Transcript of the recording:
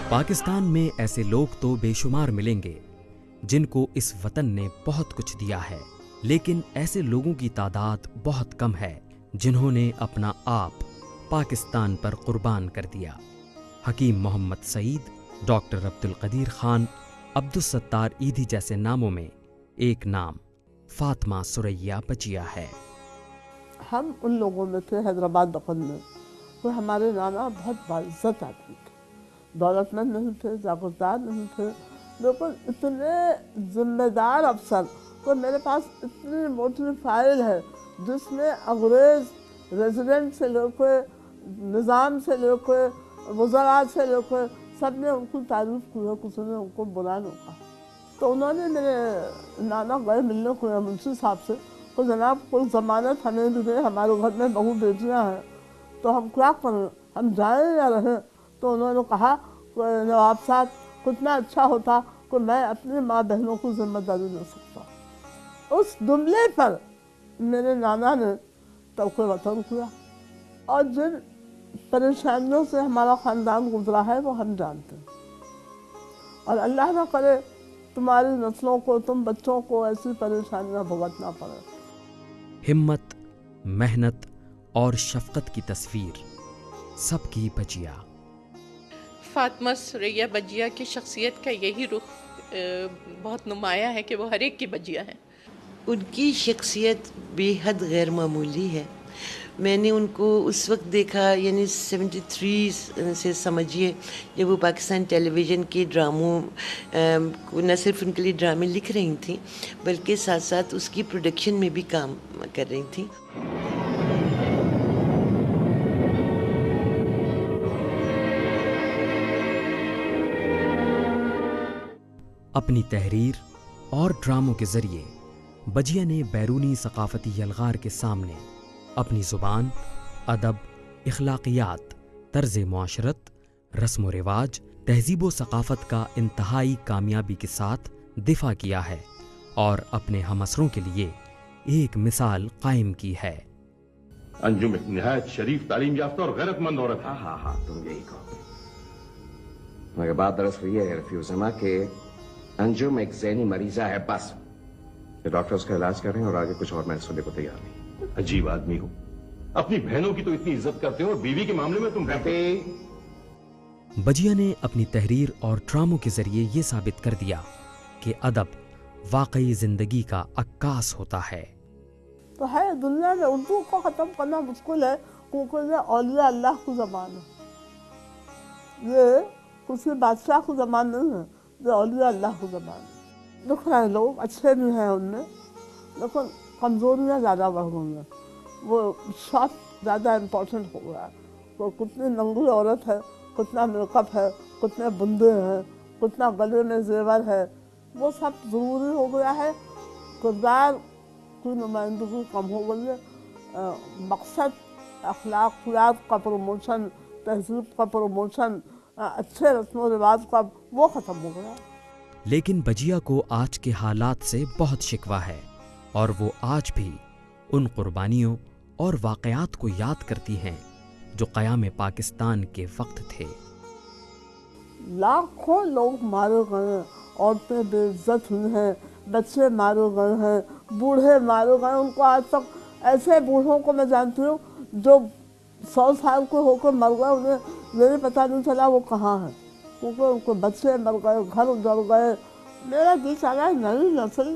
پاکستان میں ایسے لوگ تو بے شمار ملیں گے جن کو اس وطن نے بہت کچھ دیا ہے، لیکن ایسے لوگوں کی تعداد بہت کم ہے جنہوں نے اپنا آپ پاکستان پر قربان کر دیا۔ حکیم محمد سعید، ڈاکٹر عبدالقدیر خان، عبدالستار ایدھی جیسے ناموں میں ایک نام فاطمہ ثریا بجیا ہے۔ ہم ان لوگوں میں تھے حیدرآباد دفن میں، تو ہمارے نانا بہت باعزت آدمی تھے، دولت مند نہیں تھے، جاگیردار نہیں تھے، لیکن اتنے ذمہ دار افسر۔ تو میرے پاس اتنی موٹی فائل ہے جس میں انگریز ریزیڈنٹ سے لے کے نظام سے لے کے وزراء سے لے کے سب نے ان کی تعریف کی ہے، کسی نے ان کو برا نہیں کہا۔ تو انہوں نے میرے نانا گئے ملنے کو منشی صاحب سے کہ جناب کوئی ضمانت ہمیں بھی دے، ہمارے گھر میں بہو بیٹیاں ہیں تو ہم کیا کریں، ہم جائیں یا رہیں؟ تو انہوں نے کہا کہ نواب صاحب کتنا اچھا ہوتا کہ میں اپنی ماں بہنوں کو ذمہ داری لے سکتا۔ اس جملے پر میرے نانا نے ترک وطن کیا، اور جن پریشانیوں سے ہمارا خاندان گزرا ہے وہ ہم جانتے ہیں، اور اللہ نہ کرے تمہاری نسلوں کو، تم بچوں کو ایسی پریشانیاں بھگتنا پڑے۔ ہمت، محنت اور شفقت کی تصویر سب کی بجیا۔ فاطمہ ثریا بجیا کی شخصیت کا یہی رخ بہت نمایاں ہے کہ وہ ہر ایک کی بجیا ہے۔ ان کی شخصیت بے حد غیر معمولی ہے۔ میں نے ان کو اس وقت دیکھا، یعنی 73 سے سمجھیے، جب وہ پاکستان ٹیلی ویژن کے ڈراموں نہ صرف ان کے لیے ڈرامے لکھ رہی تھیں بلکہ ساتھ ساتھ اس کی پروڈکشن میں بھی کام کر رہی تھیں۔ اپنی تحریر اور ڈراموں کے ذریعے بجیا نے بیرونی ثقافتی یلغار کے سامنے اپنی زبان، ادب، اخلاقیات، طرز معاشرت، رسم و رواج، تہذیب و ثقافت کا انتہائی کامیابی کے ساتھ دفاع کیا ہے اور اپنے ہم عصروں کے لیے ایک مثال قائم کی ہے۔ انجم ایک نہایت شریف، تعلیم یافتہ اور غیرت مند عورت ہے۔ ہاں تم یہی کہو، مگر بات دراصل یہ ہے رفیع کہ انجم ایک ذہنی مریضہ ہے، بس۔ یہ ڈاکٹر اس کا علاج کر رہے ہیں اور آگے کچھ اور میں سننے کو تیار نہیں۔ عجیب آدمی ہو، اپنی بہنوں کی تو اتنی عزت کرتے ہو اور بیوی کے معاملے میں تم بجیا نے اپنی تحریر اور ڈراموں کے ذریعے یہ ثابت کر دیا کہ ادب واقعی زندگی کا عکاس ہوتا ہے۔ تو ہے دنیا میں اردو کو ختم کرنا مشکل ہے، کیونکہ یہ اولیاء اللہ کی زبان ہے، یہ کسی بادشاہ کی زبان نہیں ہے، یہ اولیاء اللہ کی زبان ہے۔ دکھ رہے لوگ اچھے بھی ہیں ان میں، لیکن کمزوریاں زیادہ بڑھ گئی ہیں، وہ شوق زیادہ امپورٹنٹ ہو گیا ہے۔ وہ کتنی ننگی عورت ہے، کتنا میک اپ ہے، کتنے بندے ہیں، کتنا گلے میں زیور ہے، وہ سب ضروری ہو گیا ہے۔ کردار کی نمائندگی کم ہو گئی ہے، مقصد اخلاقیات کا پروموشن، تہذیب کا پروموشن، اچھے رسم و رواج کا، وہ ختم ہو گیا۔ لیکن بجیا کو آج کے حالات سے بہت شکوہ ہے اور وہ آج بھی ان قربانیوں اور واقعات کو یاد کرتی ہیں جو قیام پاکستان کے وقت تھے۔ لاکھوں لوگ مارے گئے ہیں، عورتیں بے عزت ہوئی ہیں، بچے مارے گئے ہیں، بوڑھے مارے گئے ہیں۔ ان کو آج تک ایسے بوڑھوں کو میں جانتی ہوں جو 100 سال کے ہو کے مر گئے، انہیں یہ پتہ نہیں چلا وہ کہاں ہے، کیونکہ ان کے بچے مر گئے، گھر اجڑ گئے۔ میرا دل چاہتا ہے نئی نسل